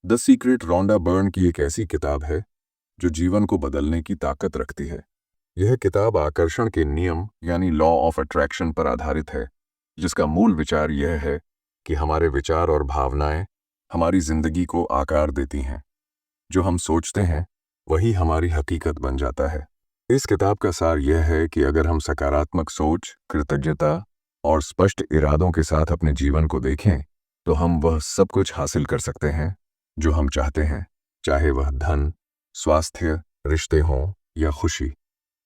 The secret Rhonda burn की एक ऐसी किताब है जो जीवन को बदलने की ताकत रखती है। यह किताब आकर्षण के नियम यानी लॉ ऑफ अट्रैक्शन पर आधारित है, जिसका मूल विचार यह है कि हमारे विचार और भावनाएं हमारी जिंदगी को आकार देती हैं। जो हम सोचते हैं वही हमारी हकीकत बन जाता है। इस किताब का सार यह है कि अगर हम सकारात्मक सोच, कृतज्ञता और स्पष्ट इरादों के साथ अपने जीवन को देखें तो हम वह सब कुछ हासिल कर सकते हैं जो हम चाहते हैं, चाहे वह धन, स्वास्थ्य, रिश्ते हों या खुशी।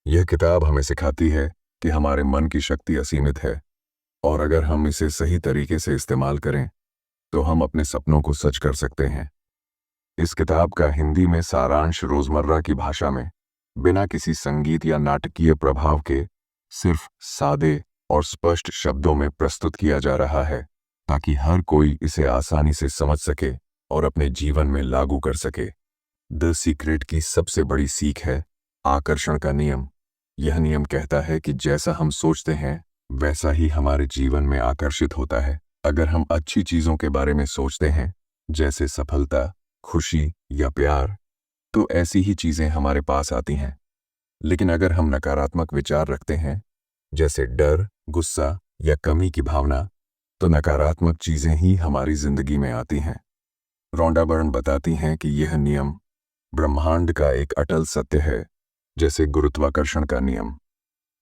यह किताब हमें सिखाती है कि हमारे मन की शक्ति असीमित है और अगर हम इसे सही तरीके से इस्तेमाल करें तो हम अपने सपनों को सच कर सकते हैं। इस किताब का हिंदी में सारांश रोजमर्रा की भाषा में बिना किसी संगीत या नाटकीय प्रभाव के सिर्फ सादे और स्पष्ट शब्दों में प्रस्तुत किया जा रहा है ताकि हर कोई इसे आसानी से समझ सके और अपने जीवन में लागू कर सके। द सीक्रेट की सबसे बड़ी सीख है आकर्षण का नियम। यह नियम कहता है कि जैसा हम सोचते हैं वैसा ही हमारे जीवन में आकर्षित होता है। अगर हम अच्छी चीजों के बारे में सोचते हैं, जैसे सफलता, खुशी या प्यार, तो ऐसी ही चीजें हमारे पास आती हैं। लेकिन अगर हम नकारात्मक विचार रखते हैं, जैसे डर, गुस्सा या कमी की भावना, तो नकारात्मक चीजें ही हमारी जिंदगी में आती हैं। रॉन्डा बर्न बताती हैं कि यह नियम ब्रह्मांड का एक अटल सत्य है, जैसे गुरुत्वाकर्षण का नियम।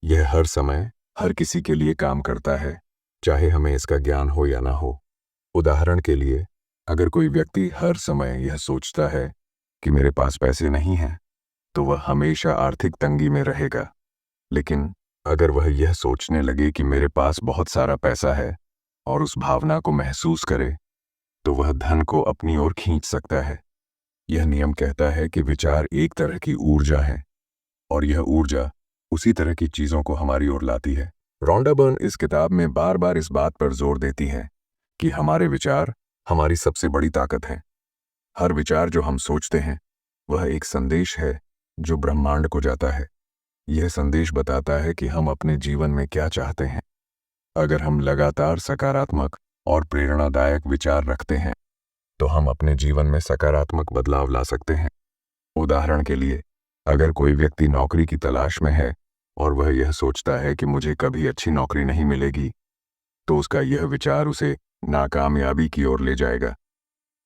यह हर समय हर किसी के लिए काम करता है, चाहे हमें इसका ज्ञान हो या ना हो। उदाहरण के लिए, अगर कोई व्यक्ति हर समय यह सोचता है कि मेरे पास पैसे नहीं हैं, तो वह हमेशा आर्थिक तंगी में रहेगा। लेकिन अगर वह यह सोचने लगे कि मेरे पास बहुत सारा पैसा है और उस भावना को महसूस करे, तो वह धन को अपनी ओर खींच सकता है। यह नियम कहता है कि विचार एक तरह की ऊर्जा है और यह ऊर्जा उसी तरह की चीजों को हमारी ओर लाती है। रॉन्डा बर्न इस किताब में बार बार इस बात पर जोर देती है कि हमारे विचार हमारी सबसे बड़ी ताकत हैं। हर विचार जो हम सोचते हैं वह एक संदेश है जो ब्रह्मांड को जाता है। यह संदेश बताता है कि हम अपने जीवन में क्या चाहते हैं। अगर हम लगातार सकारात्मक और प्रेरणादायक विचार रखते हैं तो हम अपने जीवन में सकारात्मक बदलाव ला सकते हैं। उदाहरण के लिए, अगर कोई व्यक्ति नौकरी की तलाश में है और वह यह सोचता है कि मुझे कभी अच्छी नौकरी नहीं मिलेगी, तो उसका यह विचार उसे नाकामयाबी की ओर ले जाएगा।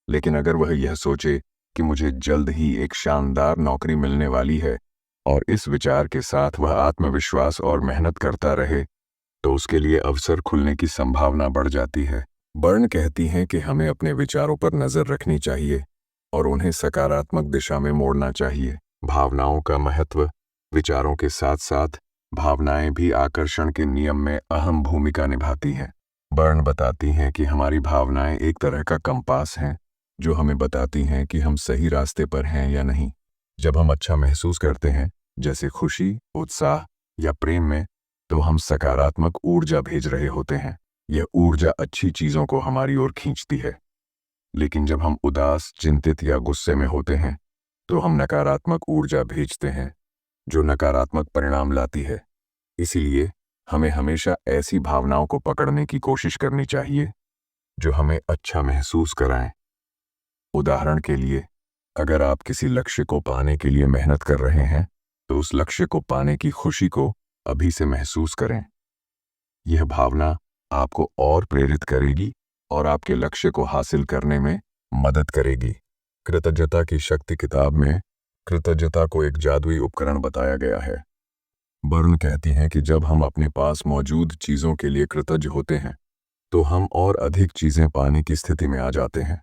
लेकिन अगर वह यह सोचे कि मुझे जल्द ही एक शानदार नौकरी मिलने वाली है और इस विचार के साथ वह आत्मविश्वास और मेहनत करता रहे, तो उसके लिए अवसर खुलने की संभावना बढ़ जाती है। बर्न कहती हैं कि हमें अपने विचारों पर नजर रखनी चाहिए और उन्हें सकारात्मक दिशा में मोड़ना चाहिए। भावनाओं का महत्व। विचारों के साथ साथ भावनाएं भी आकर्षण के नियम में अहम भूमिका निभाती हैं। बर्न बताती हैं कि हमारी भावनाएं एक तरह का कंपास हैं जो हमें बताती हैं कि हम सही रास्ते पर हैं या नहीं। जब हम अच्छा महसूस करते हैं, जैसे खुशी, उत्साह या प्रेम में, तो हम सकारात्मक ऊर्जा भेज रहे होते हैं। यह ऊर्जा अच्छी चीजों को हमारी ओर खींचती है। लेकिन जब हम उदास, चिंतित या गुस्से में होते हैं तो हम नकारात्मक ऊर्जा भेजते हैं जो नकारात्मक परिणाम लाती है। इसीलिए हमें हमेशा ऐसी भावनाओं को पकड़ने की कोशिश करनी चाहिए जो हमें अच्छा महसूस कराएं। उदाहरण के लिए, अगर आप किसी लक्ष्य को पाने के लिए मेहनत कर रहे हैं तो उस लक्ष्य को पाने की खुशी को अभी से महसूस करें। यह भावना आपको और प्रेरित करेगी और आपके लक्ष्य को हासिल करने में मदद करेगी। कृतज्ञता की शक्ति किताब में कृतज्ञता को एक जादुई उपकरण बताया गया है। बर्न कहती हैं कि जब हम अपने पास मौजूद चीजों के लिए कृतज्ञ होते हैं तो हम और अधिक चीजें पाने की स्थिति में आ जाते हैं।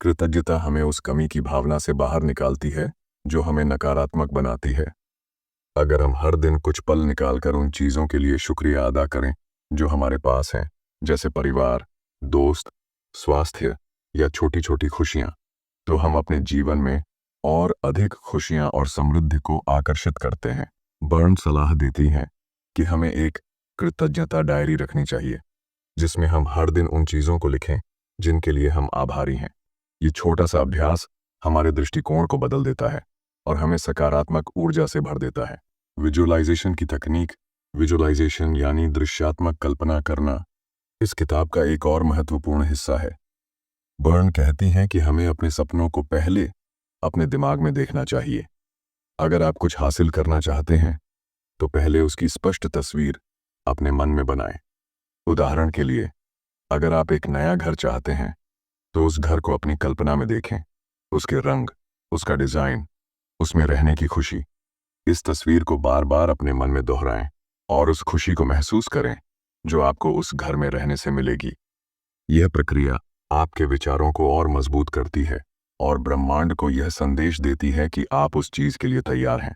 कृतज्ञता हमें उस कमी की भावना से बाहर निकालती है जो हमें नकारात्मक बनाती है। अगर हम हर दिन कुछ पल निकालकर उन चीजों के लिए शुक्रिया अदा करें जो हमारे पास हैं, जैसे परिवार, दोस्त, स्वास्थ्य या छोटी छोटी खुशियां, तो हम अपने जीवन में और अधिक खुशियां और समृद्धि को आकर्षित करते हैं। बर्न सलाह देती हैं कि हमें एक कृतज्ञता डायरी रखनी चाहिए जिसमें हम हर दिन उन चीजों को लिखें जिनके लिए हम आभारी हैं। ये छोटा सा अभ्यास हमारे दृष्टिकोण को बदल देता है और हमें सकारात्मक ऊर्जा से भर देता है। विजुअलाइजेशन की तकनीक। विजुअलाइजेशन यानी दृश्यात्मक कल्पना करना इस किताब का एक और महत्वपूर्ण हिस्सा है। बर्न कहती हैं कि हमें अपने सपनों को पहले अपने दिमाग में देखना चाहिए। अगर आप कुछ हासिल करना चाहते हैं तो पहले उसकी स्पष्ट तस्वीर अपने मन में बनाएं। उदाहरण के लिए, अगर आप एक नया घर चाहते हैं तो उस घर को अपनी कल्पना में देखें, उसके रंग, उसका डिजाइन, उसमें रहने की खुशी। इस तस्वीर को बार बार अपने मन में दोहराएं और उस खुशी को महसूस करें जो आपको उस घर में रहने से मिलेगी। यह प्रक्रिया आपके विचारों को और मजबूत करती है और ब्रह्मांड को यह संदेश देती है कि आप उस चीज के लिए तैयार हैं।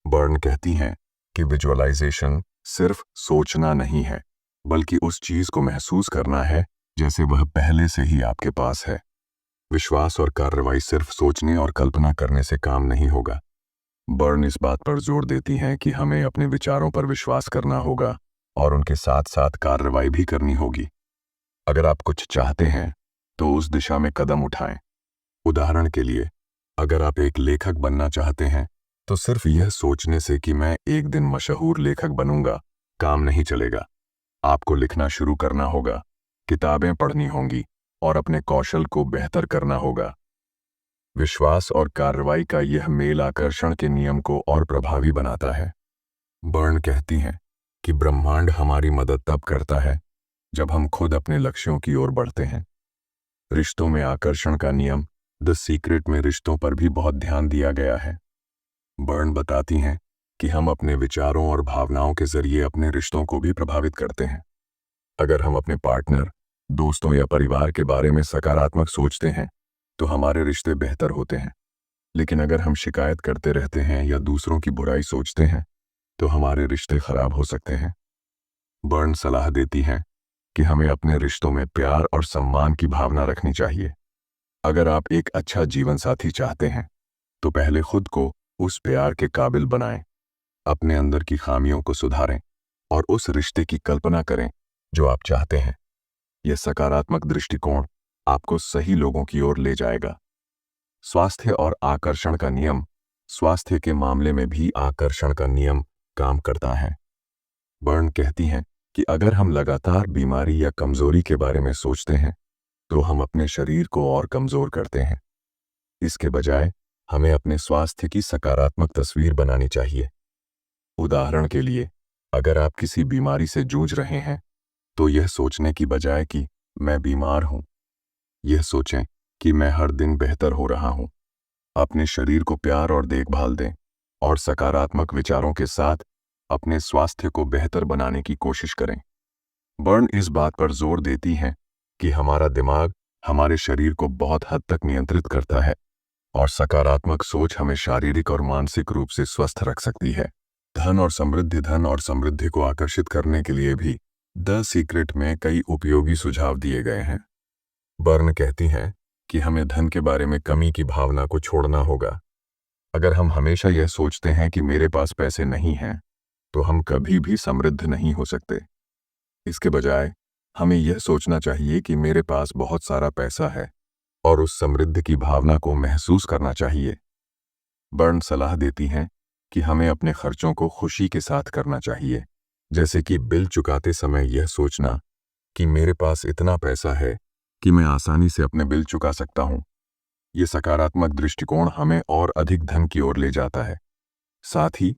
बर्न कहती हैं कि विजुअलाइजेशन सिर्फ सोचना नहीं है, बल्कि उस चीज को महसूस करना है जैसे वह पहले से ही आपके पास है। विश्वास और कार्रवाई सिर्फ सोचने और कल्पना करने से काम नहीं होगा। बर्न इस बात पर जोर देती हैं कि हमें अपने विचारों पर विश्वास करना होगा और उनके साथ साथ कार्रवाई भी करनी होगी। अगर आप कुछ चाहते हैं तो उस दिशा में कदम उठाएं। उदाहरण के लिए, अगर आप एक लेखक बनना चाहते हैं तो सिर्फ यह सोचने से कि मैं एक दिन मशहूर लेखक बनूंगा काम नहीं चलेगा। आपको लिखना शुरू करना होगा, किताबें पढ़नी होंगी और अपने कौशल को बेहतर करना होगा। विश्वास और कार्रवाई का यह मेल आकर्षण के नियम को और प्रभावी बनाता है। बर्न कहती हैं कि ब्रह्मांड हमारी मदद तब करता है जब हम खुद अपने लक्ष्यों की ओर बढ़ते हैं। रिश्तों में आकर्षण का नियम द सीक्रेट में रिश्तों पर भी बहुत ध्यान दिया गया है। बर्न बताती हैं कि हम अपने विचारों और भावनाओं के जरिए अपने रिश्तों को भी प्रभावित करते हैं। अगर हम अपने पार्टनर, दोस्तों या परिवार के बारे में सकारात्मक सोचते हैं तो हमारे रिश्ते बेहतर होते हैं। लेकिन अगर हम शिकायत करते रहते हैं या दूसरों की बुराई सोचते हैं तो हमारे रिश्ते खराब हो सकते हैं। बर्न सलाह देती हैं कि हमें अपने रिश्तों में प्यार और सम्मान की भावना रखनी चाहिए। अगर आप एक अच्छा जीवन साथी चाहते हैं तो पहले खुद को उस प्यार के काबिल बनाएं। अपने अंदर की खामियों को सुधारें और उस रिश्ते की कल्पना करें जो आप चाहते हैं। यह सकारात्मक दृष्टिकोण आपको सही लोगों की ओर ले जाएगा। स्वास्थ्य और आकर्षण का नियम। स्वास्थ्य के मामले में भी आकर्षण का नियम काम करता है। बर्न कहती हैं कि अगर हम लगातार बीमारी या कमजोरी के बारे में सोचते हैं तो हम अपने शरीर को और कमजोर करते हैं। इसके बजाय हमें अपने स्वास्थ्य की सकारात्मक तस्वीर बनानी चाहिए। उदाहरण के लिए, अगर आप किसी बीमारी से जूझ रहे हैं तो यह सोचने की बजाय कि मैं बीमार हूं, यह सोचें कि मैं हर दिन बेहतर हो रहा हूं। अपने शरीर को प्यार और देखभाल दें और सकारात्मक विचारों के साथ अपने स्वास्थ्य को बेहतर बनाने की कोशिश करें। बर्न इस बात पर जोर देती हैं कि हमारा दिमाग हमारे शरीर को बहुत हद तक नियंत्रित करता है और सकारात्मक सोच हमें शारीरिक और मानसिक रूप से स्वस्थ रख सकती है। धन और समृद्धि को आकर्षित करने के लिए भी द सीक्रेट में कई उपयोगी सुझाव दिए गए हैं। बर्न कहती हैं कि हमें धन के बारे में कमी की भावना को छोड़ना होगा। अगर हम हमेशा यह सोचते हैं कि मेरे पास पैसे नहीं हैं तो हम कभी भी समृद्ध नहीं हो सकते। इसके बजाय हमें यह सोचना चाहिए कि मेरे पास बहुत सारा पैसा है और उस समृद्धि की भावना को महसूस करना चाहिए। बर्न सलाह देती हैं कि हमें अपने खर्चों को खुशी के साथ करना चाहिए, जैसे कि बिल चुकाते समय यह सोचना कि मेरे पास इतना पैसा है कि मैं आसानी से अपने बिल चुका सकता हूँ। ये सकारात्मक दृष्टिकोण हमें और अधिक धन की ओर ले जाता है। साथ ही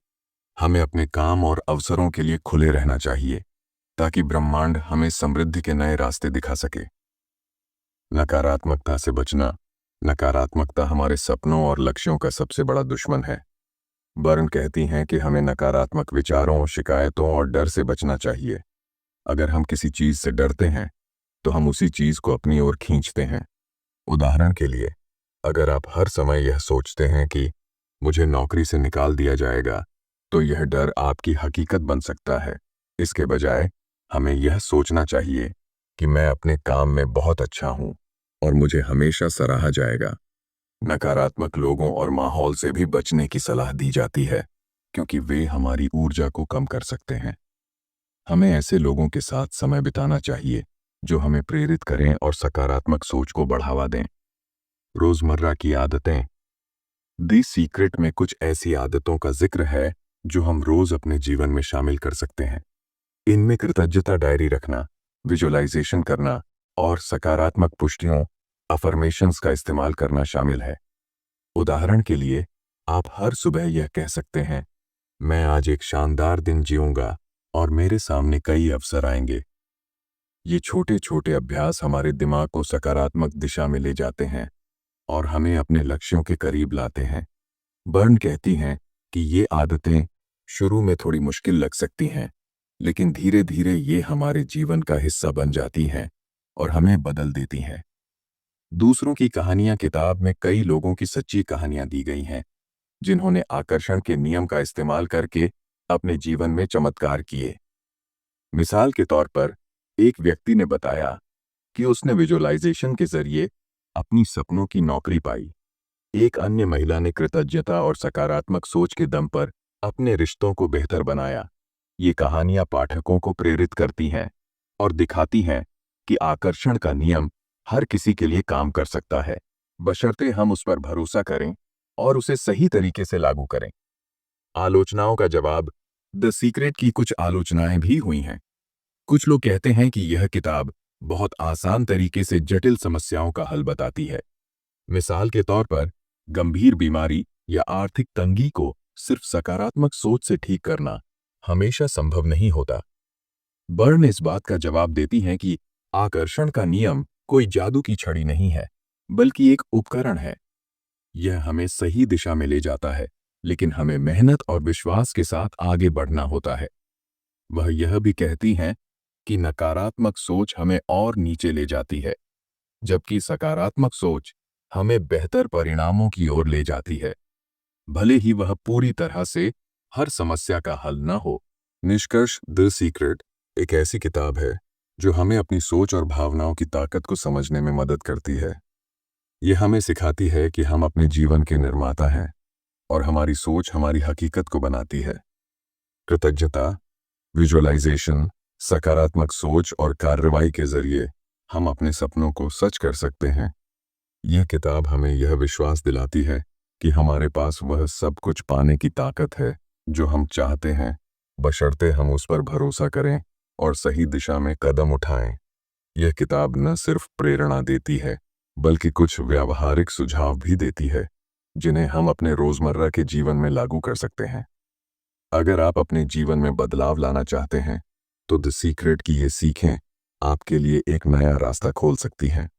हमें अपने काम और अवसरों के लिए खुले रहना चाहिए ताकि ब्रह्मांड हमें समृद्धि के नए रास्ते दिखा सके। नकारात्मकता से बचना। नकारात्मकता हमारे सपनों और लक्ष्यों का सबसे बड़ा दुश्मन है। बर्न कहती हैं कि हमें नकारात्मक विचारों, शिकायतों और डर से बचना चाहिए। अगर हम किसी चीज से डरते हैं तो हम उसी चीज को अपनी ओर खींचते हैं। उदाहरण के लिए, अगर आप हर समय यह सोचते हैं कि मुझे नौकरी से निकाल दिया जाएगा तो यह डर आपकी हकीकत बन सकता है। इसके बजाय हमें यह सोचना चाहिए कि मैं अपने काम में बहुत अच्छा हूं और मुझे हमेशा सराहा जाएगा। नकारात्मक लोगों और माहौल से भी बचने की सलाह दी जाती है क्योंकि वे हमारी ऊर्जा को कम कर सकते हैं। हमें ऐसे लोगों के साथ समय बिताना चाहिए जो हमें प्रेरित करें और सकारात्मक सोच को बढ़ावा दें। रोजमर्रा की आदतें। दी सीक्रेट में कुछ ऐसी आदतों का जिक्र है जो हम रोज अपने जीवन में शामिल कर सकते हैं। इनमें कृतज्ञता डायरी रखना, विजुअलाइजेशन करना और सकारात्मक पुष्टियों अफर्मेशंस का इस्तेमाल करना शामिल है। उदाहरण के लिए, आप हर सुबह यह कह सकते हैं, मैं आज एक शानदार दिन जीऊंगा और मेरे सामने कई अवसर आएंगे। ये छोटे छोटे अभ्यास हमारे दिमाग को सकारात्मक दिशा में ले जाते हैं और हमें अपने लक्ष्यों के करीब लाते हैं। बर्न कहती हैं कि ये आदतें शुरू में थोड़ी मुश्किल लग सकती हैं, लेकिन धीरे धीरे ये हमारे जीवन का हिस्सा बन जाती हैं और हमें बदल देती हैं। दूसरों की कहानियां किताब में कई लोगों की सच्ची कहानियां दी गई हैं, जिन्होंने आकर्षण के नियम का इस्तेमाल करके अपने जीवन में चमत्कार किए। मिसाल के तौर पर, एक व्यक्ति ने बताया कि उसने विजुअलाइजेशन के जरिए अपनी सपनों की नौकरी पाई। एक अन्य महिला ने कृतज्ञता और सकारात्मक सोच के दम पर अपने रिश्तों को बेहतर बनाया। ये कहानियां पाठकों को प्रेरित करती हैं और दिखाती हैं कि आकर्षण का नियम हर किसी के लिए काम कर सकता है, बशर्ते हम उस पर भरोसा करें और उसे सही तरीके से लागू करें। आलोचनाओं का जवाब। द सीक्रेट की कुछ आलोचनाएं भी हुई हैं। कुछ लोग कहते हैं कि यह किताब बहुत आसान तरीके से जटिल समस्याओं का हल बताती है। मिसाल के तौर पर, गंभीर बीमारी या आर्थिक तंगी को सिर्फ सकारात्मक सोच से ठीक करना हमेशा संभव नहीं होता। बर्न इस बात का जवाब देती हैं कि आकर्षण का नियम कोई जादू की छड़ी नहीं है, बल्कि एक उपकरण है। यह हमें सही दिशा में ले जाता है, लेकिन हमें मेहनत और विश्वास के साथ आगे बढ़ना होता है। वह यह भी कहती हैं कि नकारात्मक सोच हमें और नीचे ले जाती है, जबकि सकारात्मक सोच हमें बेहतर परिणामों की ओर ले जाती है, भले ही वह पूरी तरह से हर समस्या का हल न हो। निष्कर्ष। द सीक्रेट एक ऐसी किताब है जो हमें अपनी सोच और भावनाओं की ताकत को समझने में मदद करती है। यह हमें सिखाती है कि हम अपने जीवन के निर्माता हैं और हमारी सोच हमारी हकीकत को बनाती है। कृतज्ञता, विजुअलाइजेशन, सकारात्मक सोच और कार्रवाई के जरिए हम अपने सपनों को सच कर सकते हैं। यह किताब हमें यह विश्वास दिलाती है कि हमारे पास वह सब कुछ पाने की ताकत है जो हम चाहते हैं, बशर्ते हम उस पर भरोसा करें और सही दिशा में कदम उठाएं। यह किताब न सिर्फ प्रेरणा देती है, बल्कि कुछ व्यावहारिक सुझाव भी देती है, जिन्हें हम अपने रोजमर्रा के जीवन में लागू कर सकते हैं। अगर आप अपने जीवन में बदलाव लाना चाहते हैं, तो द सीक्रेट की ये सीखें आपके लिए एक नया रास्ता खोल सकती हैं।